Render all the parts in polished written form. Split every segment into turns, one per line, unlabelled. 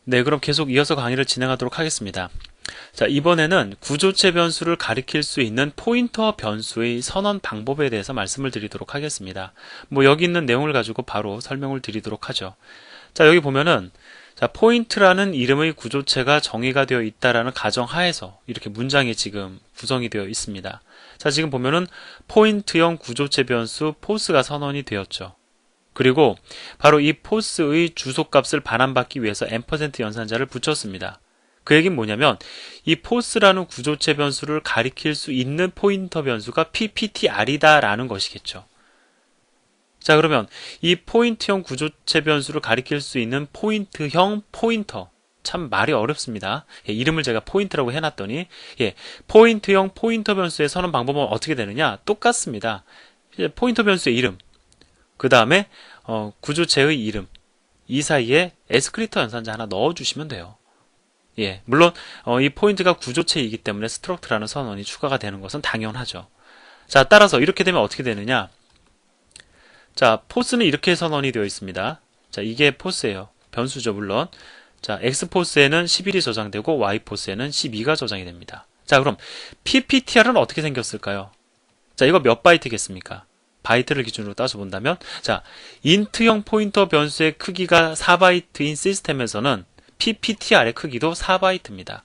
네, 그럼 계속 이어서 강의를 진행하도록 하겠습니다. 자, 이번에는 구조체 변수를 가리킬 수 있는 포인터 변수의 선언 방법에 대해서 말씀을 드리도록 하겠습니다. 여기 있는 내용을 가지고 바로 설명을 드리도록 하죠. 자, 여기 보면은 자, 포인트라는 이름의 구조체가 정의가 되어 있다라는 가정하에서 이렇게 문장이 지금 구성이 되어 있습니다. 자, 지금 보면은 포인트형 구조체 변수 포스가 선언이 되었죠. 그리고 바로 이 포스의 주소값을 반환받기 위해서 앰퍼센트 연산자를 붙였습니다. 그 얘기는 뭐냐면 이 포스라는 구조체 변수를 가리킬 수 있는 포인터 변수가 pptr이다 라는 것이겠죠. 자, 그러면 이 포인트형 구조체 변수를 가리킬 수 있는 포인트형 포인터, 참 말이 어렵습니다. 이름을 제가 포인트라고 해놨더니 포인트형 포인터 변수의 선언 방법은 어떻게 되느냐? 똑같습니다. 포인터 변수의 이름, 그 다음에 구조체의 이름, 이 사이에 에스크리터 연산자 하나 넣어주시면 돼요. 물론 이 포인트가 구조체이기 때문에 스트럭트라는 선언이 추가가 되는 것은 당연하죠. 자, 따라서 이렇게 되면 어떻게 되느냐? 자, 포스는 이렇게 선언이 되어 있습니다. 자, 이게 포스예요. 변수죠, 물론. 자, X포스에는 11이 저장되고 Y포스에는 12가 저장이 됩니다. 자, 그럼 PPTR은 어떻게 생겼을까요? 자, 이거 몇 바이트겠습니까? 바이트를 기준으로 따져본다면, 자, 인트형 포인터 변수의 크기가 4바이트인 시스템에서는 PPTR의 크기도 4바이트입니다.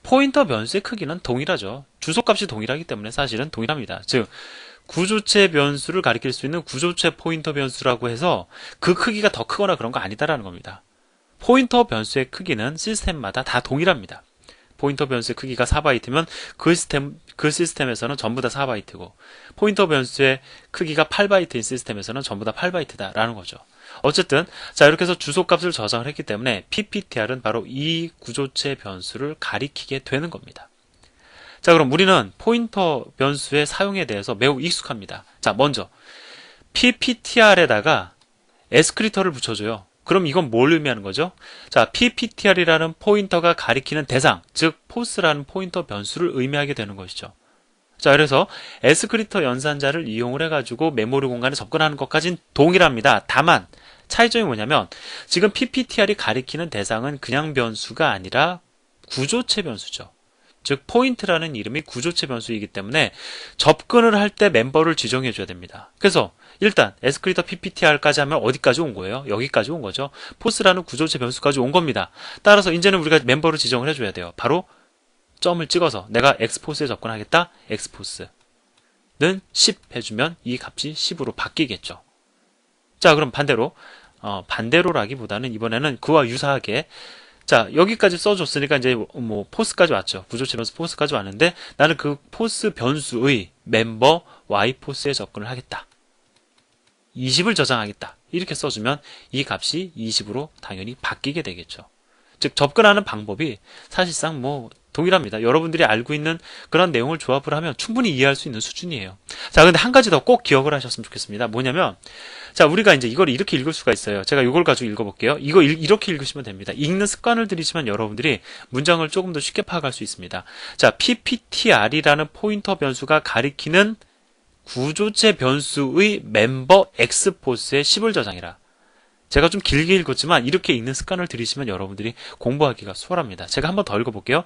포인터 변수의 크기는 동일하죠. 주소값이 동일하기 때문에 사실은 동일합니다. 즉, 구조체 변수를 가리킬 수 있는 구조체 포인터 변수라고 해서 그 크기가 더 크거나 그런 거 아니다라는 겁니다. 포인터 변수의 크기는 시스템마다 다 동일합니다. 포인터 변수의 크기가 4바이트면 그 시스템에서는 전부 다 4바이트고 포인터 변수의 크기가 8바이트인 시스템에서는 전부 다 8바이트다라는 거죠. 어쨌든 자, 이렇게 해서 주소값을 저장을 했기 때문에 PPTR은 바로 이 구조체 변수를 가리키게 되는 겁니다. 자, 그럼 우리는 포인터 변수의 사용에 대해서 매우 익숙합니다. 자, 먼저 PPTR에다가 에스크리터를 붙여줘요. 그럼 이건 뭘 의미하는 거죠? 자, PPTR이라는 포인터가 가리키는 대상, 즉 포스라는 포인터 변수를 의미하게 되는 것이죠. 자, 그래서 에스크리터 연산자를 이용을 해가지고 메모리 공간에 접근하는 것까지는 동일합니다. 다만 차이점이 뭐냐면 지금 PPTR이 가리키는 대상은 그냥 변수가 아니라 구조체 변수죠. 즉 포인트라는 이름이 구조체 변수이기 때문에 접근을 할 때 멤버를 지정해 줘야 됩니다. 그래서 일단 에스크리터 PPTR까지 하면 어디까지 온 거예요? 여기까지 온 거죠. 포스라는 구조체 변수까지 온 겁니다. 따라서 이제는 우리가 멤버를 지정을 해줘야 돼요. 바로 점을 찍어서 내가 X포스에 접근하겠다. X포스는 10 해주면 이 값이 10으로 바뀌겠죠. 자, 그럼 반대로라기보다는 이번에는 그와 유사하게 자, 여기까지 써줬으니까 이제 포스까지 왔죠. 구조체 변수 포스까지 왔는데 나는 그 포스 변수의 멤버 Y포스에 접근을 하겠다. 20을 저장하겠다. 이렇게 써주면 이 값이 20으로 당연히 바뀌게 되겠죠. 즉 접근하는 방법이 사실상 동일합니다. 여러분들이 알고 있는 그런 내용을 조합을 하면 충분히 이해할 수 있는 수준이에요. 자, 근데 한 가지 더 꼭 기억을 하셨으면 좋겠습니다. 뭐냐면 자, 우리가 이제 이걸 이렇게 읽을 수가 있어요. 제가 이걸 가지고 읽어볼게요. 이거 이렇게 읽으시면 됩니다. 읽는 습관을 들이시면 여러분들이 문장을 조금 더 쉽게 파악할 수 있습니다. 자, PPTR이라는 포인터 변수가 가리키는 구조체 변수의 멤버 X포스에 10을 저장해라. 제가 좀 길게 읽었지만 이렇게 읽는 습관을 들이시면 여러분들이 공부하기가 수월합니다. 제가 한번 더 읽어볼게요.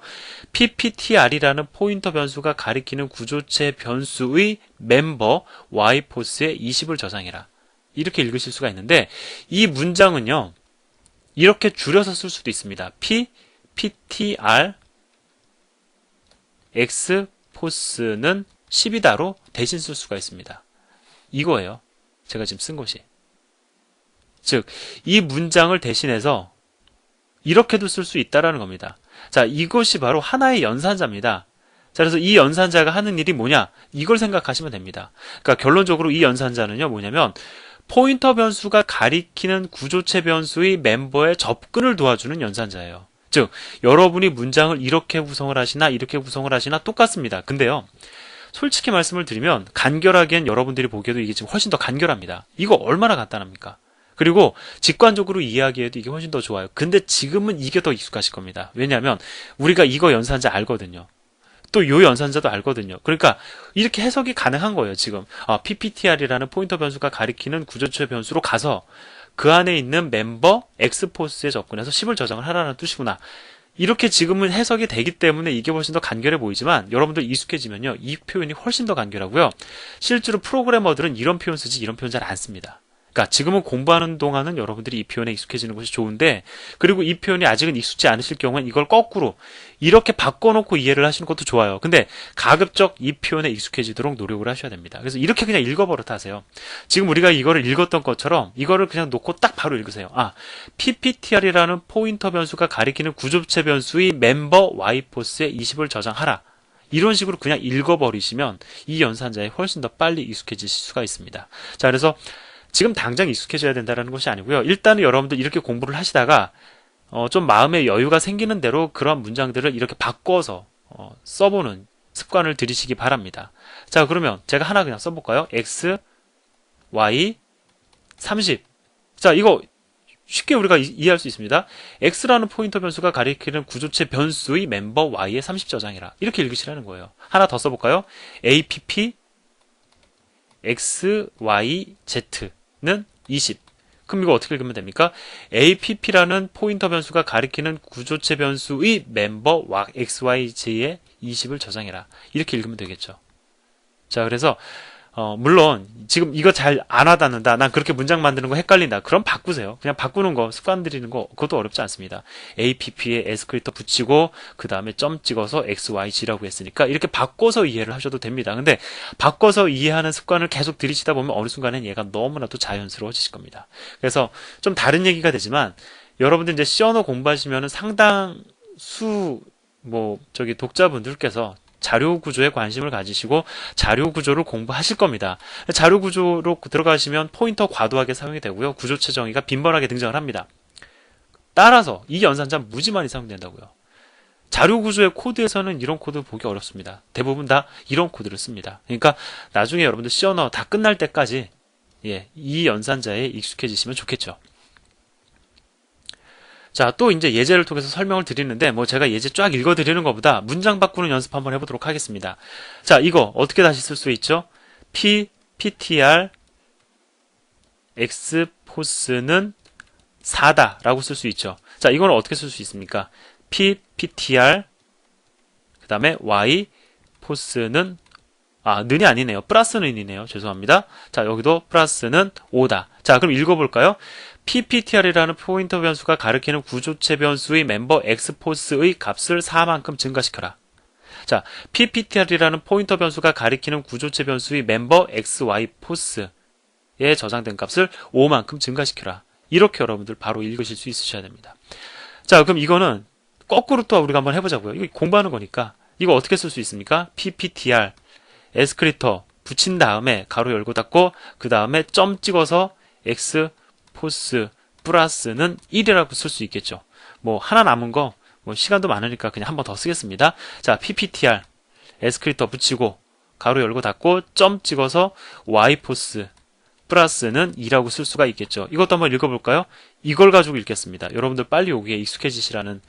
PPTR이라는 포인터 변수가 가리키는 구조체 변수의 멤버 Y포스에 20을 저장해라. 이렇게 읽으실 수가 있는데 이 문장은요. 이렇게 줄여서 쓸 수도 있습니다. PPTR X포스는 10이다로 대신 쓸 수가 있습니다. 이거예요. 제가 지금 쓴 것이. 즉, 이 문장을 대신해서 이렇게도 쓸 수 있다라는 겁니다. 자, 이것이 바로 하나의 연산자입니다. 자, 그래서 이 연산자가 하는 일이 뭐냐? 이걸 생각하시면 됩니다. 그러니까 결론적으로 이 연산자는요, 뭐냐면 포인터 변수가 가리키는 구조체 변수의 멤버의 접근을 도와주는 연산자예요. 즉, 여러분이 문장을 이렇게 구성을 하시나 이렇게 구성을 하시나 똑같습니다. 근데요, 솔직히 말씀을 드리면 간결하기엔 여러분들이 보기에도 이게 지금 훨씬 더 간결합니다. 이거 얼마나 간단합니까? 그리고 직관적으로 이해하기에도 이게 훨씬 더 좋아요. 근데 지금은 이게 더 익숙하실 겁니다. 왜냐하면 우리가 이거 연산자 알거든요. 또 요 연산자도 알거든요. 그러니까 이렇게 해석이 가능한 거예요. 지금 PPTR이라는 포인터 변수가 가리키는 구조체 변수로 가서 그 안에 있는 멤버 X포스에 접근해서 10을 저장을 하라는 뜻이구나. 이렇게 지금은 해석이 되기 때문에 이게 훨씬 더 간결해 보이지만 여러분들 익숙해지면요, 이 표현이 훨씬 더 간결하고요. 실제로 프로그래머들은 이런 표현 쓰지 이런 표현 잘 안 씁니다. 그러니까 지금은 공부하는 동안은 여러분들이 이 표현에 익숙해지는 것이 좋은데, 그리고 이 표현이 아직은 익숙지 않으실 경우엔 이걸 거꾸로 이렇게 바꿔놓고 이해를 하시는 것도 좋아요. 근데 가급적 이 표현에 익숙해지도록 노력을 하셔야 됩니다. 그래서 이렇게 그냥 읽어버릇 하세요. 지금 우리가 이거를 읽었던 것처럼 이거를 그냥 놓고 딱 바로 읽으세요. PPTR이라는 포인터 변수가 가리키는 구조체 변수의 멤버 Y포스에 20을 저장하라. 이런 식으로 그냥 읽어버리시면 이 연산자에 훨씬 더 빨리 익숙해지실 수가 있습니다. 자, 그래서 지금 당장 익숙해져야 된다는 것이 아니고요. 일단은 여러분들 이렇게 공부를 하시다가 좀 마음의 여유가 생기는 대로 그런 문장들을 이렇게 바꿔서 써보는 습관을 들이시기 바랍니다. 자, 그러면 제가 하나 그냥 써볼까요? x, y, 30. 자, 이거 쉽게 우리가 이해할 수 있습니다. x라는 포인터 변수가 가리키는 구조체 변수의 멤버 y에 30 저장이라. 이렇게 읽으시라는 거예요. 하나 더 써볼까요? app, x, y, z는 20. 그럼 이거 어떻게 읽으면 됩니까? app라는 포인터 변수가 가리키는 구조체 변수의 멤버 xyz에 20을 저장해라. 이렇게 읽으면 되겠죠. 자, 그래서 물론 지금 이거 잘 안 와닿는다, 난 그렇게 문장 만드는 거 헷갈린다, 그럼 바꾸세요. 그냥 바꾸는 거, 습관 들이는 거, 그것도 어렵지 않습니다. app에 에스크리터 붙이고 그 다음에 점 찍어서 xyz라고 했으니까 이렇게 바꿔서 이해를 하셔도 됩니다. 근데 바꿔서 이해하는 습관을 계속 들이시다 보면 어느 순간엔 얘가 너무나도 자연스러워지실 겁니다. 그래서 좀 다른 얘기가 되지만, 여러분들 이제 C 언어 공부하시면은 상당수 독자분들께서 자료 구조에 관심을 가지시고 자료 구조를 공부하실 겁니다. 자료 구조로 들어가시면 포인터 과도하게 사용이 되고요. 구조체 정의가 빈번하게 등장을 합니다. 따라서 이 연산자 무지 많이 사용된다고요. 자료 구조의 코드에서는 이런 코드 보기 어렵습니다. 대부분 다 이런 코드를 씁니다. 그러니까 나중에 여러분들 C 언어 다 끝날 때까지 이 연산자에 익숙해지시면 좋겠죠. 자, 또 이제 예제를 통해서 설명을 드리는데, 제가 예제 쫙 읽어드리는 것보다 문장 바꾸는 연습 한번 해보도록 하겠습니다. 자, 이거 어떻게 다시 쓸 수 있죠? PPTR X포스는 4다 라고 쓸 수 있죠. 자, 이거는 어떻게 쓸 수 있습니까? PPTR 그 다음에 Y포스는 는이 아니네요. 플러스는 인이네요. 죄송합니다. 자, 여기도 플러스는 5다. 자, 그럼 읽어볼까요? PPTR이라는 포인터 변수가 가리키는 구조체 변수의 멤버 X포스의 값을 4만큼 증가시켜라. 자, PPTR이라는 포인터 변수가 가리키는 구조체 변수의 멤버 XY포스에 저장된 값을 5만큼 증가시켜라. 이렇게 여러분들 바로 읽으실 수 있으셔야 됩니다. 자, 그럼 이거는 거꾸로 또 우리가 한번 해보자고요. 이거 공부하는 거니까. 이거 어떻게 쓸 수 있습니까? PPTR 에스크리터 붙인 다음에 가로 열고 닫고 그 다음에 점 찍어서 X포스 플러스는 1이라고 쓸 수 있겠죠. 하나 남은 거 시간도 많으니까 그냥 한 번 더 쓰겠습니다. 자, PPTR 에스크리터 붙이고 가로 열고 닫고 점 찍어서 Y포스 플러스는 2라고 쓸 수가 있겠죠. 이것도 한번 읽어볼까요? 이걸 가지고 읽겠습니다. 여러분들 빨리 여기에 익숙해지시라는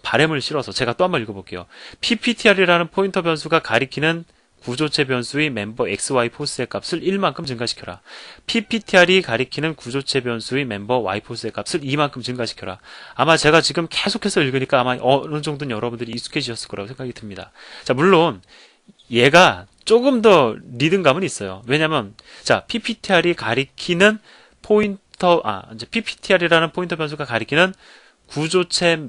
바람을 실어서 제가 또 한번 읽어볼게요. PPTR이라는 포인터 변수가 가리키는 구조체 변수의 멤버 XY포스의 값을 1만큼 증가시켜라. PPTR이 가리키는 구조체 변수의 멤버 Y포스의 값을 2만큼 증가시켜라. 아마 제가 지금 계속해서 읽으니까 아마 어느 정도는 여러분들이 익숙해지셨을 거라고 생각이 듭니다. 자, 물론 얘가 조금 더 리듬감은 있어요. 왜냐면 자, PPTR이 가리키는 PPTR이라는 포인터 변수가 가리키는 구조체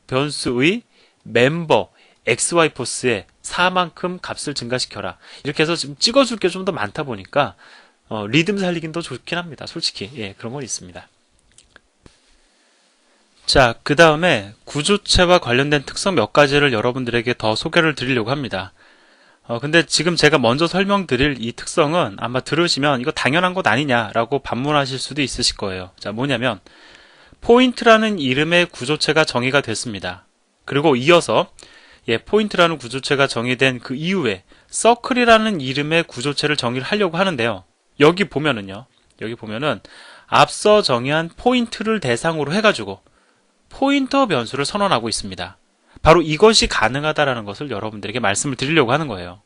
변수의 멤버 XY포스에 4만큼 값을 증가시켜라. 이렇게 해서 지금 찍어줄 게 좀 더 많다 보니까 리듬 살리긴 더 좋긴 합니다. 솔직히 그런 건 있습니다. 자, 그 다음에 구조체와 관련된 특성 몇 가지를 여러분들에게 더 소개를 드리려고 합니다. 근데 지금 제가 먼저 설명드릴 이 특성은 아마 들으시면 이거 당연한 것 아니냐라고 반문하실 수도 있으실 거예요. 자, 뭐냐면 포인트라는 이름의 구조체가 정의가 됐습니다. 그리고 이어서 포인트라는 구조체가 정의된 그 이후에 서클이라는 이름의 구조체를 정의를 하려고 하는데요. 여기 보면은 앞서 정의한 포인트를 대상으로 해가지고 포인터 변수를 선언하고 있습니다. 바로 이것이 가능하다라는 것을 여러분들에게 말씀을 드리려고 하는 거예요.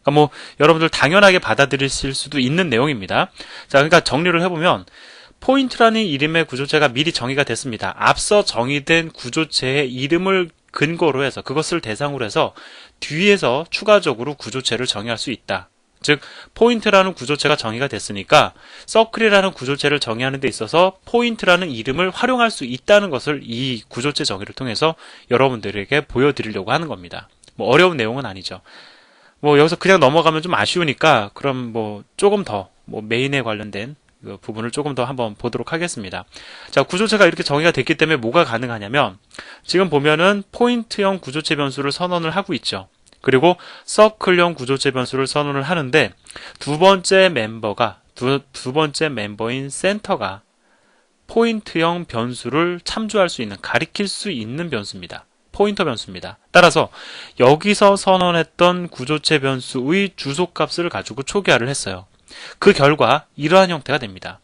그러니까 여러분들 당연하게 받아들이실 수도 있는 내용입니다. 자, 그러니까 정리를 해보면 포인트라는 이름의 구조체가 미리 정의가 됐습니다. 앞서 정의된 구조체의 이름을 근거로 해서 그것을 대상으로 해서 뒤에서 추가적으로 구조체를 정의할 수 있다. 즉 포인트라는 구조체가 정의가 됐으니까 서클이라는 구조체를 정의하는 데 있어서 포인트라는 이름을 활용할 수 있다는 것을 이 구조체 정의를 통해서 여러분들에게 보여드리려고 하는 겁니다. 뭐 어려운 내용은 아니죠. 뭐 여기서 그냥 넘어가면 좀 아쉬우니까 그럼 뭐 조금 더 메인에 관련된 그 부분을 조금 더 한번 보도록 하겠습니다. 자, 구조체가 이렇게 정의가 됐기 때문에 뭐가 가능하냐면 지금 보면은 포인트형 구조체 변수를 선언을 하고 있죠. 그리고 서클형 구조체 변수를 선언을 하는데 두 번째 멤버인 센터가 포인트형 변수를 참조할 수 있는, 가리킬 수 있는 변수입니다. 포인터 변수입니다. 따라서 여기서 선언했던 구조체 변수의 주소값을 가지고 초기화를 했어요. 그 결과 이러한 형태가 됩니다.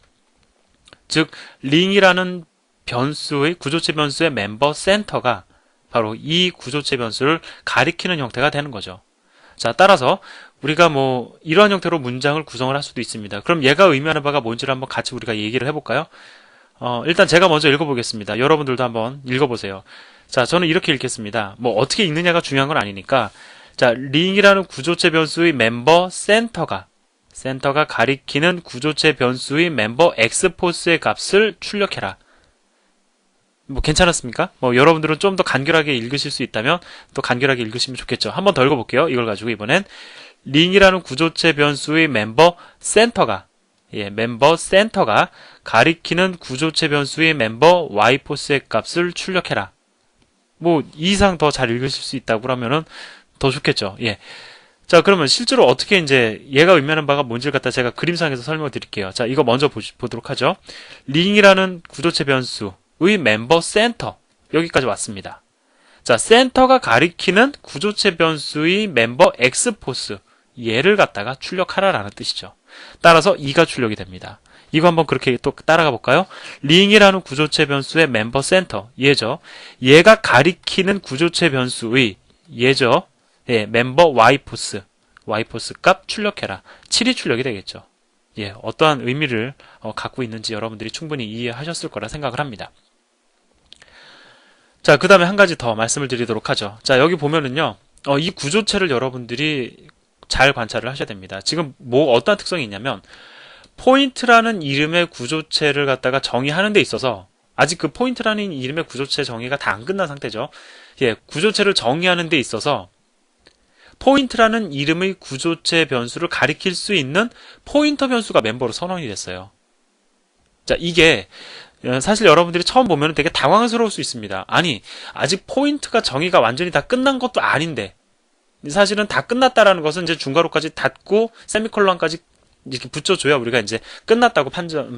즉 링이라는 변수의 구조체 변수의 멤버 센터가 바로 이 구조체 변수를 가리키는 형태가 되는 거죠. 자, 따라서 우리가 뭐 이러한 형태로 문장을 구성을 할 수도 있습니다. 그럼 얘가 의미하는 바가 뭔지를 한번 같이 우리가 얘기를 해볼까요? 일단 제가 먼저 읽어보겠습니다. 여러분들도 한번 읽어보세요. 자, 저는 이렇게 읽겠습니다. 뭐 어떻게 읽느냐가 중요한 건 아니니까. 자, 링이라는 구조체 변수의 멤버 센터가 가리키는 구조체 변수의 멤버 x포스의 값을 출력해라. 뭐 괜찮았습니까? 뭐 여러분들은 좀 더 간결하게 읽으실 수 있다면 또 간결하게 읽으시면 좋겠죠. 한번 더 읽어볼게요. 이걸 가지고 이번엔 링이라는 구조체 변수의 멤버 센터가 가리키는 구조체 변수의 멤버 y포스의 값을 출력해라. 뭐 이 이상 더 잘 읽으실 수 있다고 그러면은 더 좋겠죠. 예. 자, 그러면 실제로 어떻게 이제 얘가 의미하는 바가 뭔지를 갖다 제가 그림상에서 설명을 드릴게요. 자, 이거 먼저 보도록 하죠. 링이라는 구조체 변수의 멤버 센터, 여기까지 왔습니다. 자, 센터가 가리키는 구조체 변수의 멤버 x포스, 얘를 갖다가 출력하라라는 뜻이죠. 따라서 2가 출력이 됩니다. 이거 한번 그렇게 또 따라가 볼까요? 링이라는 구조체 변수의 멤버 센터, 얘죠. 얘가 가리키는 구조체 변수의 얘죠. 예, 멤버 y포스 값 출력해라. 7이 출력이 되겠죠. 예, 어떠한 의미를 갖고 있는지 여러분들이 충분히 이해하셨을 거라 생각을 합니다. 자, 그 다음에 한 가지 더 말씀을 드리도록 하죠. 자, 여기 보면은요, 이 구조체를 여러분들이 잘 관찰을 하셔야 됩니다. 지금 뭐 어떤 특성이 있냐면 포인트라는 이름의 구조체를 갖다가 정의하는 데 있어서 아직 그 포인트라는 이름의 구조체 정의가 다 안 끝난 상태죠. 예, 구조체를 정의하는 데 있어서 포인트라는 이름의 구조체 변수를 가리킬 수 있는 포인터 변수가 멤버로 선언이 됐어요. 자, 이게 사실 여러분들이 처음 보면 되게 당황스러울 수 있습니다. 아니, 아직 포인트가 정의가 완전히 다 끝난 것도 아닌데, 사실은 다 끝났다라는 것은 이제 중괄호까지 닫고 세미콜론까지 이렇게 붙여줘야 우리가 이제 끝났다고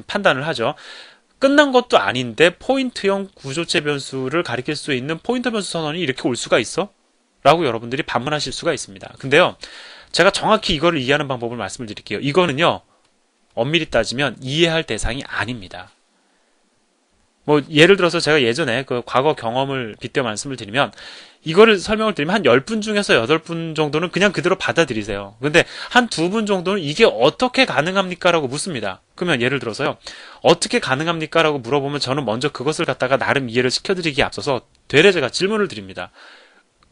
판단을 하죠. 끝난 것도 아닌데 포인트형 구조체 변수를 가리킬 수 있는 포인터 변수 선언이 이렇게 올 수가 있어? 라고 여러분들이 반문하실 수가 있습니다. 근데요, 제가 정확히 이거를 이해하는 방법을 말씀을 드릴게요. 이거는요, 엄밀히 따지면 이해할 대상이 아닙니다. 뭐 예를 들어서 제가 예전에 그 과거 경험을 빗대어 말씀을 드리면 이거를 설명을 드리면 한 10분 중에서 8분 정도는 그냥 그대로 받아들이세요. 근데 한 2분 정도는 이게 어떻게 가능합니까? 라고 묻습니다. 그러면 예를 들어서요, 어떻게 가능합니까? 라고 물어보면 저는 먼저 그것을 갖다가 나름 이해를 시켜드리기에 앞서서 되레 제가 질문을 드립니다.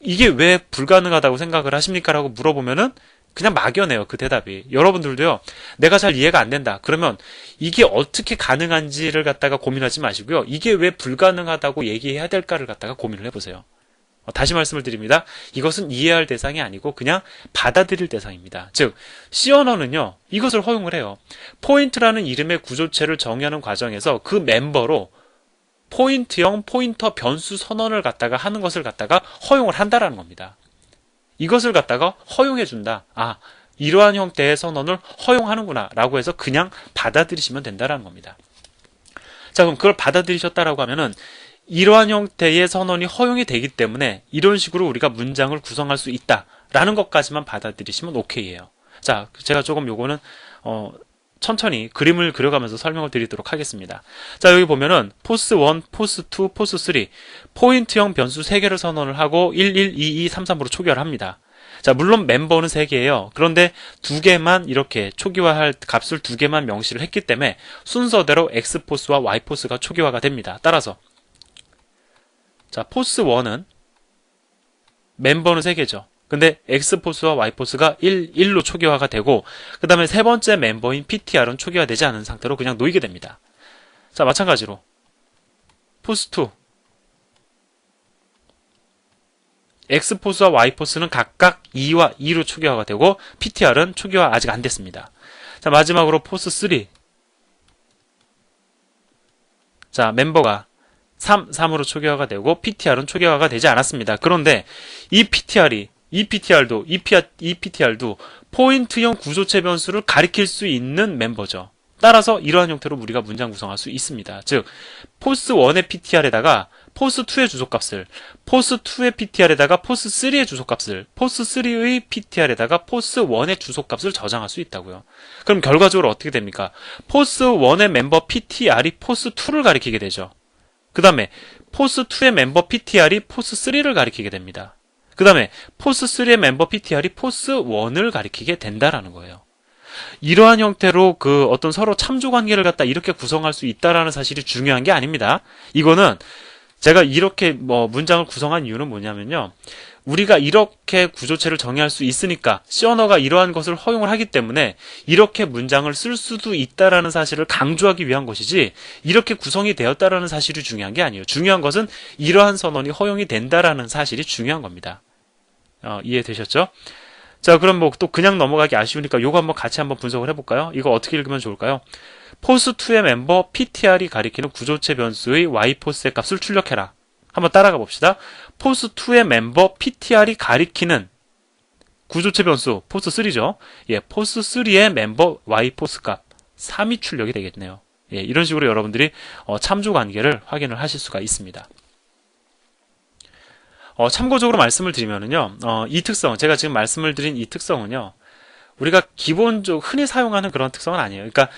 이게 왜 불가능하다고 생각을 하십니까? 라고 물어보면은 그냥 막연해요, 그 대답이. 여러분들도요, 내가 잘 이해가 안 된다. 그러면 이게 어떻게 가능한지를 갖다가 고민하지 마시고요. 이게 왜 불가능하다고 얘기해야 될까를 갖다가 고민을 해보세요. 다시 말씀을 드립니다. 이것은 이해할 대상이 아니고 그냥 받아들일 대상입니다. 즉, C 언어는요, 이것을 허용을 해요. 포인트라는 이름의 구조체를 정의하는 과정에서 그 멤버로 포인트형 포인터 변수 선언을 갖다가 하는 것을 갖다가 허용을 한다라는 겁니다. 이것을 갖다가 허용해준다. 아, 이러한 형태의 선언을 허용하는구나 라고 해서 그냥 받아들이시면 된다라는 겁니다. 자, 그럼 그걸 받아들이셨다라고 하면은 이러한 형태의 선언이 허용이 되기 때문에 이런 식으로 우리가 문장을 구성할 수 있다라는 것까지만 받아들이시면 오케이예요. 자, 제가 조금 요거는 천천히 그림을 그려가면서 설명을 드리도록 하겠습니다. 자, 여기 보면은 포스 1, 포스 2, 포스 3 포인트형 변수 3개를 선언을 하고 1, 1, 2, 2, 3, 3으로 초기화를 합니다.
자, 물론 멤버는 3개예요. 그런데 2개만 이렇게 초기화할 값을 2개만 명시를 했기 때문에 순서대로 X포스와 Y포스가 초기화가 됩니다. 따라서 자, 포스 1은 멤버는 3개죠. 근데 X포스와 Y포스가 1로 초기화가 되고 그 다음에 세 번째 멤버인 PTR은 초기화되지 않은 상태로 그냥 놓이게 됩니다. 자, 마찬가지로 포스 2 X포스와 Y포스는 각각 2와 2로 초기화가 되고 PTR은 초기화 아직 안 됐습니다. 자, 마지막으로 포스 3 자, 멤버가 3으로 초기화가 되고 PTR은 초기화가 되지 않았습니다. 그런데 이 PTR도 포인트형 구조체 변수를 가리킬 수 있는 멤버죠. 따라서 이러한 형태로 우리가 문장 구성할 수 있습니다. 즉, 포스 1의 PTR에다가 포스 2의 주소값을, 포스 2의 PTR에다가 포스 3의 주소값을, 포스 3의 PTR에다가 포스 1의 주소값을 저장할 수 있다고요. 그럼 결과적으로 어떻게 됩니까? 포스 1의 멤버 PTR이 포스 2를 가리키게 되죠. 그 다음에 포스 2의 멤버 PTR이 포스 3를 가리키게 됩니다. 그 다음에 포스 3의 멤버 PTR이 포스 1을 가리키게 된다라는 거예요. 이러한 형태로 그 어떤 서로 참조 관계를 갖다 이렇게 구성할 수 있다라는 사실이 중요한 게 아닙니다. 이거는 제가 이렇게 문장을 구성한 이유는 뭐냐면요. 우리가 이렇게 구조체를 정의할 수 있으니까 C 언어가 이러한 것을 허용을 하기 때문에 이렇게 문장을 쓸 수도 있다라는 사실을 강조하기 위한 것이지 이렇게 구성이 되었다라는 사실이 중요한 게 아니에요. 중요한 것은 이러한 선언이 허용이 된다라는 사실이 중요한 겁니다. 이해되셨죠? 자, 그럼 또 그냥 넘어가기 아쉬우니까 요거 한번 같이 한번 분석을 해볼까요? 이거 어떻게 읽으면 좋을까요? 포스 2의 멤버 PTR이 가리키는 구조체 변수의 Y포스의 값을 출력해라. 한번 따라가 봅시다. 포스 2의 멤버 PTR이 가리키는 구조체 변수 포스 3죠. 예, 포스 3의 멤버 Y포스 값 3이 출력이 되겠네요. 예, 이런 식으로 여러분들이 참조 관계를 확인을 하실 수가 있습니다. 참고적으로 말씀을 드리면은요, 이 특성, 제가 지금 말씀을 드린 이 특성은요, 우리가 기본적으로 흔히 사용하는 그런 특성은 아니에요. 그러니까,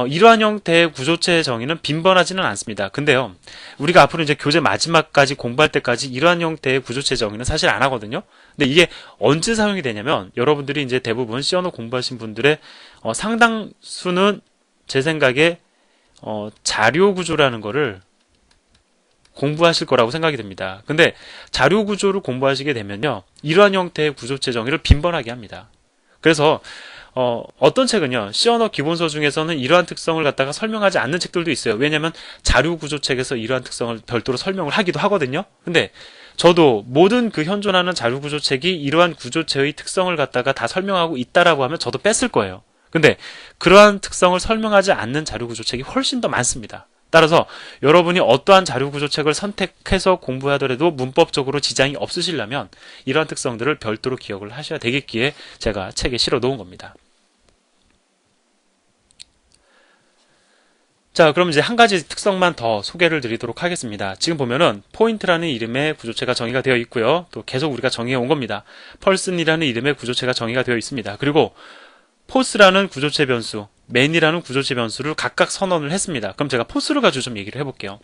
이러한 형태의 구조체 정의는 빈번하지는 않습니다. 근데요, 우리가 앞으로 이제 교재 마지막까지 공부할 때까지 이러한 형태의 구조체 정의는 사실 안 하거든요. 근데 이게 언제 사용이 되냐면, 여러분들이 이제 대부분 C 언어 공부하신 분들의 상당수는 제 생각에 자료 구조라는 거를 공부하실 거라고 생각이 됩니다. 근데 자료 구조를 공부하시게 되면요, 이러한 형태의 구조체 정의를 빈번하게 합니다. 그래서 어떤 책은요, C 언어 기본서 중에서는 이러한 특성을 갖다가 설명하지 않는 책들도 있어요. 왜냐하면 자료 구조책에서 이러한 특성을 별도로 설명을 하기도 하거든요. 근데 저도 모든 그 현존하는 자료 구조책이 이러한 구조체의 특성을 갖다가 다 설명하고 있다라고 하면 저도 뺐을 거예요. 근데 그러한 특성을 설명하지 않는 자료 구조책이 훨씬 더 많습니다. 따라서 여러분이 어떠한 자료 구조책을 선택해서 공부하더라도 문법적으로 지장이 없으시려면 이러한 특성들을 별도로 기억을 하셔야 되겠기에 제가 책에 실어 놓은 겁니다. 자, 그럼 이제 한 가지 특성만 더 소개를 드리도록 하겠습니다. 지금 보면은 포인트라는 이름의 구조체가 정의가 되어 있고요. 또 계속 우리가 정의해 온 겁니다. 펄슨이라는 이름의 구조체가 정의가 되어 있습니다. 그리고 포스라는 구조체 변수, 맨이라는 구조체 변수를 각각 선언을 했습니다. 그럼 제가 포스를 가지고 좀 얘기를 해볼게요.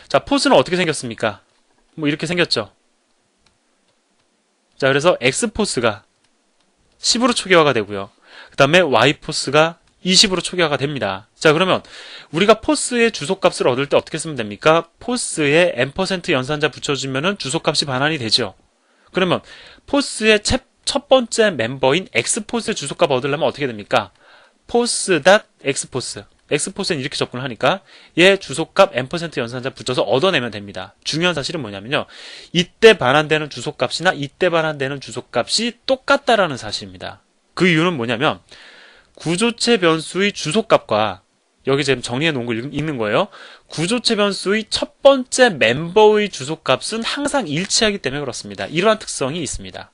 자, 포스는 어떻게 생겼습니까? 이렇게 생겼죠. 자, 그래서 X포스가 10으로 초기화가 되고요. 그 다음에 Y포스가 20으로 초기화가 됩니다. 자, 그러면 우리가 포스의 주소값을 얻을 때 어떻게 쓰면 됩니까? 포스에 n% 연산자 붙여주면은 주소값이 반환이 되죠. 그러면 포스의 첫 번째 멤버인 X포스의 주소값 얻으려면 어떻게 됩니까? post.xpost. xpo스는 이렇게 접근을 하니까 얘 주소값 n% 연산자 붙여서 얻어내면 됩니다. 중요한 사실은 뭐냐면요. 이때 반환되는 주소값이나 이때 반환되는 주소값이 똑같다라는 사실입니다. 그 이유는 뭐냐면 구조체 변수의 주소값과 여기 지금 정리해 놓은 걸 읽는 거예요. 구조체 변수의 첫 번째 멤버의 주소값은 항상 일치하기 때문에 그렇습니다. 이러한 특성이 있습니다.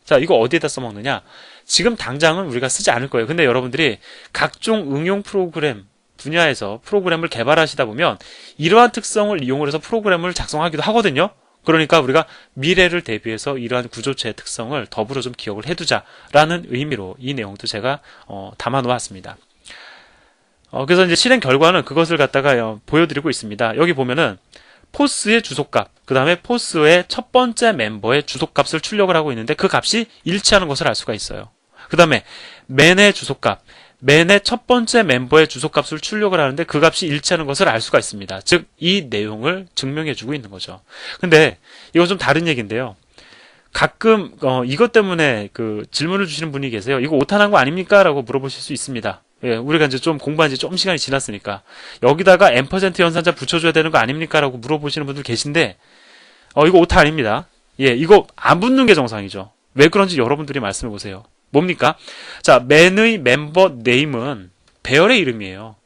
자, 이거 어디에다 써먹느냐? 지금 당장은 우리가 쓰지 않을 거예요. 근데 여러분들이 각종 응용 프로그램 분야에서 프로그램을 개발하시다 보면 이러한 특성을 이용을 해서 프로그램을 작성하기도 하거든요. 그러니까 우리가 미래를 대비해서 이러한 구조체의 특성을 더불어 좀 기억을 해두자라는 의미로 이 내용도 제가 담아 놓았습니다. 그래서 이제 실행 결과는 그것을 갖다가 보여드리고 있습니다. 여기 보면은 포스의 주소값, 그 다음에 포스의 첫 번째 멤버의 주소값을 출력을 하고 있는데 그 값이 일치하는 것을 알 수가 있어요. 그 다음에 맨의 주소값, 맨의 첫 번째 멤버의 주소값을 출력을 하는데 그 값이 일치하는 것을 알 수가 있습니다. 즉, 이 내용을 증명해주고 있는 거죠. 근데 이건 좀 다른 얘기인데요. 가끔 이것 때문에 그 질문을 주시는 분이 계세요. 이거 오타난 거 아닙니까? 라고 물어보실 수 있습니다. 예, 우리가 이제 좀 공부한 지 좀 시간이 지났으니까 여기다가 M% 연산자 붙여줘야 되는 거 아닙니까? 라고 물어보시는 분들 계신데 이거 오타 아닙니다. 예, 이거 안 붙는 게 정상이죠. 왜 그런지 여러분들이 말씀해 보세요. 뭡니까? 자, 맨의 멤버 네임은 배열의 이름이에요.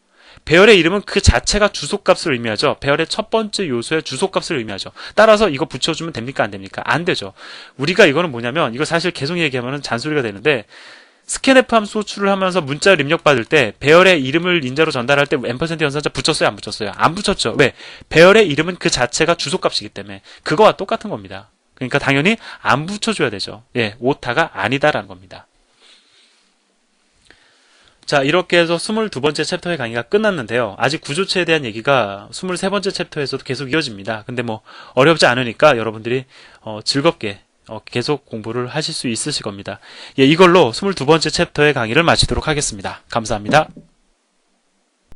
배열의 이름은 그 자체가 주소값을 의미하죠. 배열의 첫 번째 요소의 주소값을 의미하죠. 따라서 이거 붙여주면 됩니까? 안 됩니까? 안 되죠. 우리가 이거는 뭐냐면, 이거 사실 계속 얘기하면 잔소리가 되는데, 스캔F 함수 호출을 하면서 문자를 입력받을 때, 배열의 이름을 인자로 전달할 때 M% 연산자 붙였어요? 안 붙였어요? 안 붙였죠. 왜? 배열의 이름은 그 자체가 주소값이기 때문에. 그거와 똑같은 겁니다. 그러니까 당연히 안 붙여줘야 되죠. 예, 오타가 아니다라는 겁니다. 자, 이렇게 해서 22번째 챕터의 강의가 끝났는데요. 아직 구조체에 대한 얘기가 23번째 챕터에서도 계속 이어집니다. 근데 뭐 어렵지 않으니까 여러분들이 즐겁게 계속 공부를 하실 수 있으실 겁니다. 예, 이걸로 22번째 챕터의 강의를 마치도록 하겠습니다. 감사합니다.